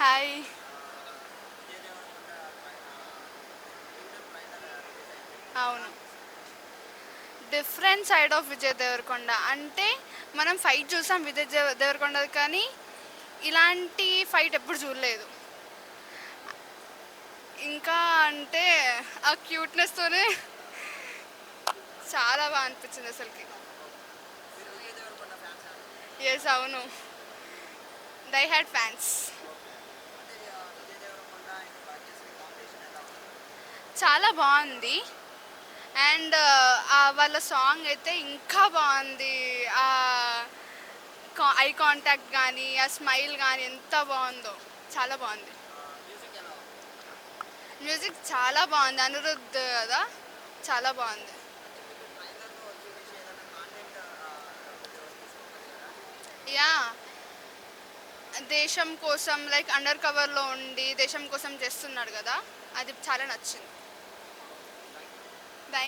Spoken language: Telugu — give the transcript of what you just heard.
హాయ్. అవును. Different side of Vijay Deverakonda అంటే మనం ఫైట్ చూసాం దేవరకొండది, కానీ ఇలాంటి ఫైట్ ఎప్పుడు చూడలేదు. ఇంకా అంటే ఆ క్యూట్నెస్తోనే చాలా బాగా అనిపించింది అసలుకి. ఎస్, అవును. Die hard fans. చాలా బాగుంది. అండ్ వాళ్ళ సాంగ్ అయితే ఇంకా బాగుంది. ఆ ఐ కాంటాక్ట్ కానీ ఆ స్మైల్ కానీ ఎంత బాగుందో, చాలా బాగుంది. మ్యూజిక్ చాలా బాగుంది, అనిరుద్ధ్ కదా, చాలా బాగుంది. యా, దేశం కోసం లైక్ అండర్ కవర్లో ఉండి దేశం కోసం చేస్తున్నాడు కదా, అది చాలా నచ్చింది.